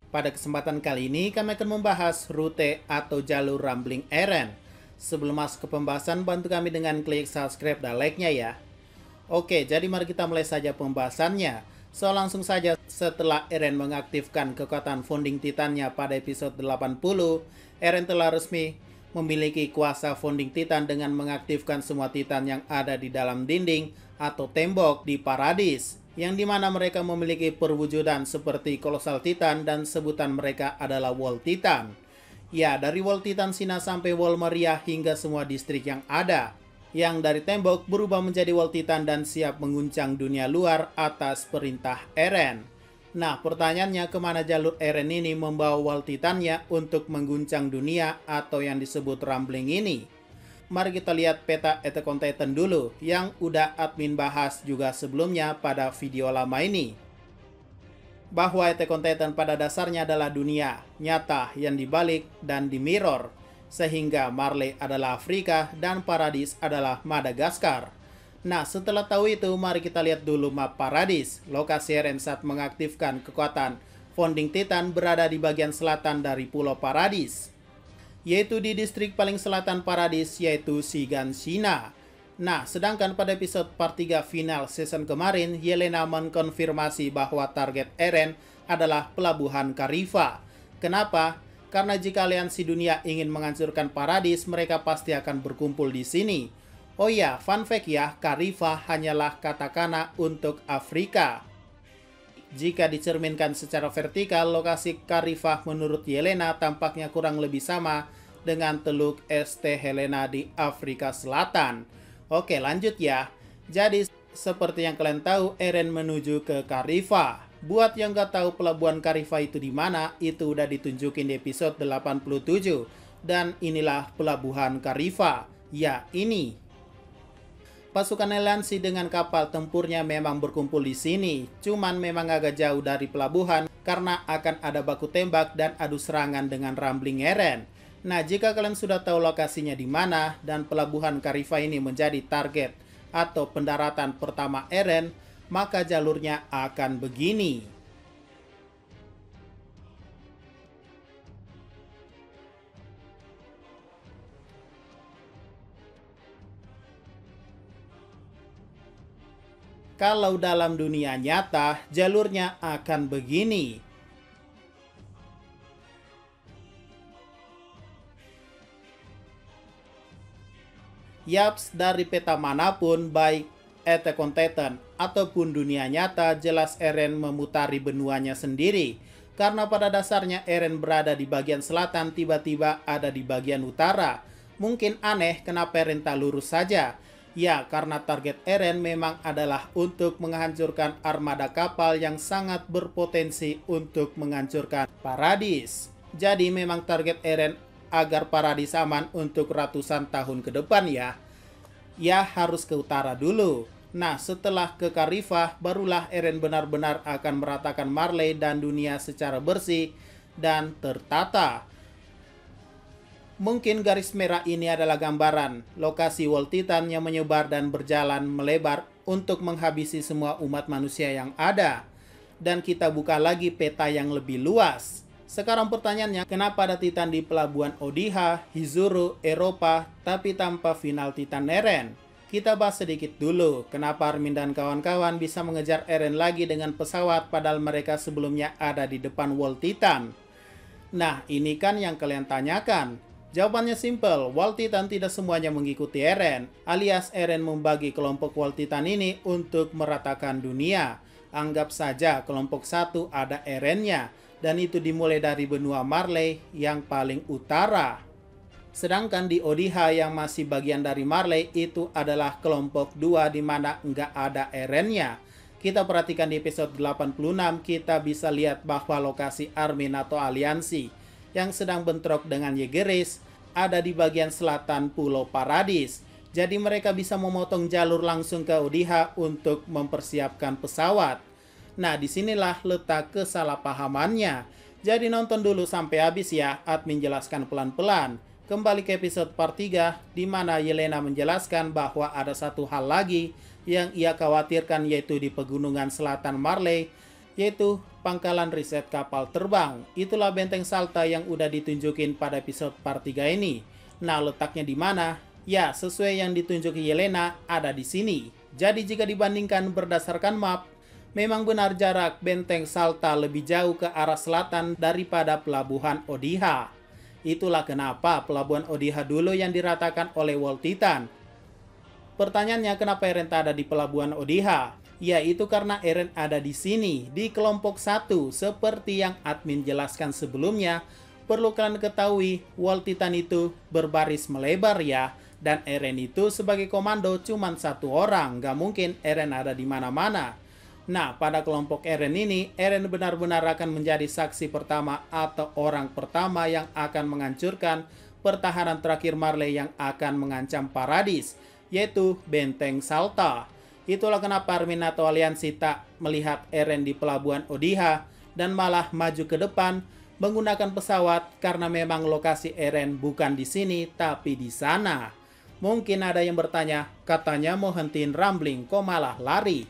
Pada kesempatan kali ini kami akan membahas rute atau jalur Rambling Eren. Sebelum masuk ke pembahasan, bantu kami dengan klik subscribe dan like-nya ya. Oke, jadi mari kita mulai saja pembahasannya. So, langsung saja setelah Eren mengaktifkan kekuatan founding titannya pada episode 80, Eren telah resmi memiliki kuasa founding titan dengan mengaktifkan semua titan yang ada di dalam dinding atau tembok di Paradis, yang dimana mereka memiliki perwujudan seperti kolosal titan dan sebutan mereka adalah wall titan. Ya, dari wall titan Sina sampai wall Maria hingga semua distrik yang ada, yang dari tembok berubah menjadi wall titan dan siap menguncang dunia luar atas perintah Eren. Nah, pertanyaannya, kemana jalur Eren ini membawa wall titannya untuk mengguncang dunia atau yang disebut Rambling ini? Mari kita lihat peta Attack on Titan dulu, yang udah admin bahas juga sebelumnya pada video lama ini. Bahwa Attack on Titan pada dasarnya adalah dunia nyata yang dibalik dan di mirror, sehingga Marley adalah Afrika dan Paradis adalah Madagaskar. Nah, setelah tahu itu, mari kita lihat dulu map Paradis. Lokasi Eren saat mengaktifkan kekuatan founding titan berada di bagian selatan dari Pulau Paradis, yaitu di distrik paling selatan Paradis, yaitu Shiganshina. Nah, sedangkan pada episode part 3 final season kemarin, Yelena mengkonfirmasi bahwa target Eren adalah pelabuhan Karifa. Kenapa? Karena jika aliansi dunia ingin menghancurkan Paradis, mereka pasti akan berkumpul di sini. Oh ya, fun fact ya, Karifa hanyalah katakana untuk Afrika. Jika dicerminkan secara vertikal, lokasi Karifa menurut Yelena tampaknya kurang lebih sama dengan Teluk St. Helena di Afrika Selatan. Oke, lanjut ya. Jadi, seperti yang kalian tahu, Eren menuju ke Karifa. Buat yang gak tahu pelabuhan Karifa itu di mana, itu udah ditunjukin di episode 87. Dan inilah pelabuhan Karifa. Ya, ini. Pasukan aliansi dengan kapal tempurnya memang berkumpul di sini, cuman memang agak jauh dari pelabuhan karena akan ada baku tembak dan adu serangan dengan Rambling Eren. Nah, jika kalian sudah tahu lokasinya di mana dan pelabuhan Karifa ini menjadi target atau pendaratan pertama Eren, maka jalurnya akan begini. Kalau dalam dunia nyata, jalurnya akan begini. Yaps, dari peta manapun, baik Attack on Titan ataupun dunia nyata, jelas Eren memutari benuanya sendiri. Karena pada dasarnya Eren berada di bagian selatan, tiba-tiba ada di bagian utara. Mungkin aneh kenapa Eren tak lurus saja. Ya, karena target Eren memang adalah untuk menghancurkan armada kapal yang sangat berpotensi untuk menghancurkan Paradis. Jadi memang target Eren agar Paradis aman untuk ratusan tahun ke depan ya. Ya, harus ke utara dulu. Nah, setelah ke Karifa, barulah Eren benar-benar akan meratakan Marley dan dunia secara bersih dan tertata. Mungkin garis merah ini adalah gambaran lokasi wall titan yang menyebar dan berjalan melebar untuk menghabisi semua umat manusia yang ada. Dan kita buka lagi peta yang lebih luas. Sekarang pertanyaannya, kenapa ada titan di pelabuhan Odiha, Hizuru, Eropa, tapi tanpa final titan Eren? Kita bahas sedikit dulu, kenapa Armin dan kawan-kawan bisa mengejar Eren lagi dengan pesawat padahal mereka sebelumnya ada di depan wall titan. Nah, ini kan yang kalian tanyakan. Jawabannya simple, wall titan tidak semuanya mengikuti Eren, alias Eren membagi kelompok wall titan ini untuk meratakan dunia. Anggap saja kelompok 1 ada Erennya, dan itu dimulai dari benua Marley yang paling utara. Sedangkan di Odiha yang masih bagian dari Marley itu adalah kelompok 2 di mana nggak ada Erennya. Kita perhatikan di episode 86, kita bisa lihat bahwa lokasi Armin atau aliansi yang sedang bentrok dengan Yegeris ada di bagian selatan Pulau Paradis. Jadi mereka bisa memotong jalur langsung ke Odiha untuk mempersiapkan pesawat. Nah, disinilah letak kesalahpahamannya. Jadi nonton dulu sampai habis ya, admin jelaskan pelan-pelan. Kembali ke episode part 3, di mana Yelena menjelaskan bahwa ada satu hal lagi yang ia khawatirkan, yaitu di pegunungan selatan Marley, yaitu pangkalan riset kapal terbang. Itulah benteng Salta yang udah ditunjukin pada episode part 3 ini. Nah, letaknya di mana? Ya, sesuai yang ditunjuk Yelena, ada di sini. Jadi jika dibandingkan berdasarkan map, memang benar jarak benteng Salta lebih jauh ke arah selatan daripada pelabuhan Odiha. Itulah kenapa pelabuhan Odiha dulu yang diratakan oleh World Titan. Pertanyaannya, kenapa Eren tak ada di pelabuhan Odiha? Yaitu karena Eren ada di sini, di kelompok 1. Seperti yang admin jelaskan sebelumnya, perlu kalian ketahui, World Titan itu berbaris melebar ya. Dan Eren itu sebagai komando cuma 1 orang, gak mungkin Eren ada di mana-mana. Nah, pada kelompok Eren ini, Eren benar-benar akan menjadi saksi pertama atau orang pertama yang akan menghancurkan pertahanan terakhir Marley yang akan mengancam Paradis, yaitu Benteng Salta. Itulah kenapa Armin atau aliansi tak melihat Eren di pelabuhan Odiha dan malah maju ke depan menggunakan pesawat karena memang lokasi Eren bukan di sini tapi di sana. Mungkin ada yang bertanya, katanya mau hentiin Rumbling, kok malah lari?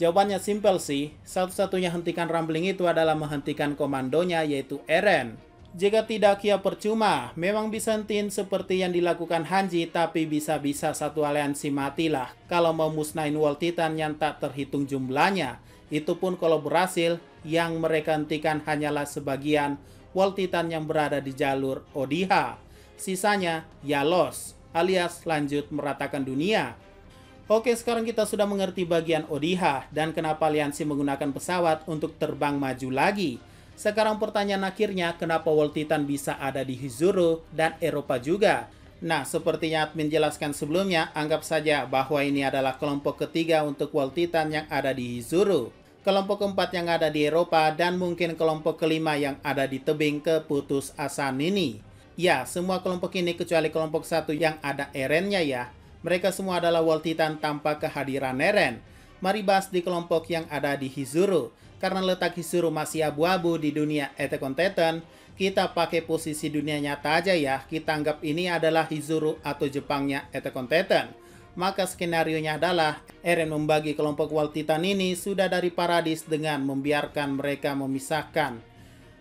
Jawabannya simpel sih, satu-satunya hentikan Rumbling itu adalah menghentikan komandonya yaitu Eren. Jika tidak ya percuma, memang bisa hentiin seperti yang dilakukan Hanji, tapi bisa-bisa satu aliansi matilah kalau mau musnahin World Titan yang tak terhitung jumlahnya. Itu pun kalau berhasil, yang mereka hentikan hanyalah sebagian World Titan yang berada di jalur Odiha. Sisanya ya lost, alias lanjut meratakan dunia. Oke, sekarang kita sudah mengerti bagian Odiha dan kenapa aliansi menggunakan pesawat untuk terbang maju lagi. Sekarang pertanyaan akhirnya, kenapa World Titan bisa ada di Hizuru dan Eropa juga? Nah, seperti yang admin jelaskan sebelumnya, anggap saja bahwa ini adalah kelompok ketiga untuk World Titan yang ada di Hizuru, kelompok keempat yang ada di Eropa, dan mungkin kelompok kelima yang ada di tebing keputusasaan ini. Ya, semua kelompok ini kecuali kelompok 1 yang ada Erennya ya. Mereka semua adalah World Titan tanpa kehadiran Eren. Mari bahas di kelompok yang ada di Hizuru. Karena letak Hizuru masih abu-abu di dunia Attack on Titan, kita pakai posisi dunia nyata aja ya. Kita anggap ini adalah Hizuru atau Jepangnya Attack on Titan. Maka skenarionya adalah Eren membagi kelompok World Titan ini sudah dari Paradis dengan membiarkan mereka memisahkan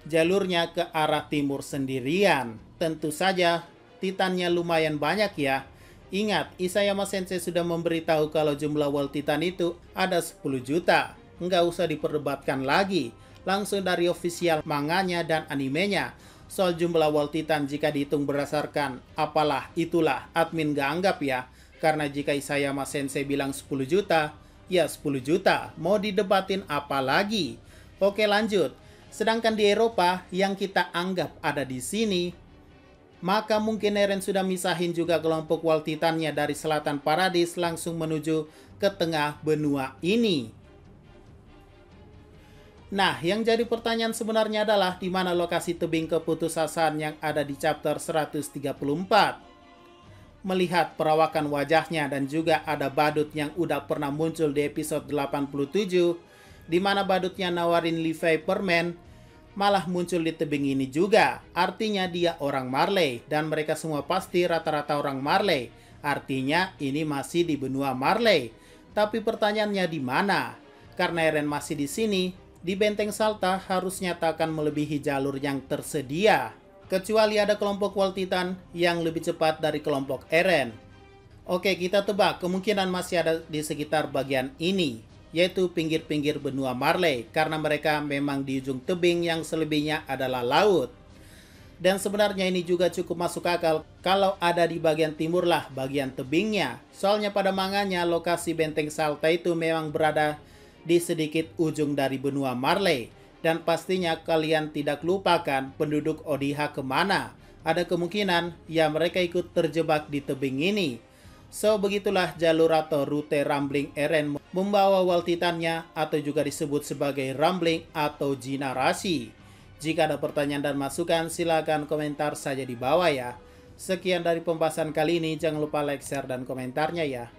jalurnya ke arah timur sendirian. Tentu saja Titannya lumayan banyak ya. Ingat, Isayama Sensei sudah memberitahu kalau jumlah World Titan itu ada 10 juta. Nggak usah diperdebatkan lagi, langsung dari official manganya dan animenya. Soal jumlah World Titan jika dihitung berdasarkan apalah itulah, admin nggak anggap ya. Karena jika Isayama Sensei bilang 10 juta, ya 10 juta, mau didebatin apa lagi? Oke, lanjut. Sedangkan di Eropa yang kita anggap ada di sini, maka mungkin Eren sudah misahin juga kelompok World Titannya dari selatan Paradis langsung menuju ke tengah benua ini. Nah, yang jadi pertanyaan sebenarnya adalah di mana lokasi tebing keputusasaan yang ada di chapter 134. Melihat perawakan wajahnya dan juga ada badut yang udah pernah muncul di episode 87, di mana badutnya nawarin Levi permen, malah muncul di tebing ini juga. Artinya dia orang Marley dan mereka semua pasti rata-rata orang Marley. Artinya ini masih di benua Marley. Tapi pertanyaannya di mana? Karena Eren masih di sini, di Benteng Salta harusnya tak akan melebihi jalur yang tersedia. Kecuali ada kelompok World Titan yang lebih cepat dari kelompok Eren. Oke, kita tebak kemungkinan masih ada di sekitar bagian ini, yaitu pinggir-pinggir benua Marley, karena mereka memang di ujung tebing yang selebihnya adalah laut. Dan sebenarnya ini juga cukup masuk akal kalau ada di bagian timur lah bagian tebingnya. Soalnya pada manganya lokasi Benteng Salta itu memang berada di sedikit ujung dari benua Marley. Dan pastinya kalian tidak lupakan penduduk Odiha kemana. Ada kemungkinan ya mereka ikut terjebak di tebing ini. So begitulah jalur atau rute Rumbling Eren membawa World Titannya atau juga disebut sebagai Rumbling atau Jinarashi. Jika ada pertanyaan dan masukan silakan komentar saja di bawah ya. Sekian dari pembahasan kali ini, jangan lupa like, share, dan komentarnya ya.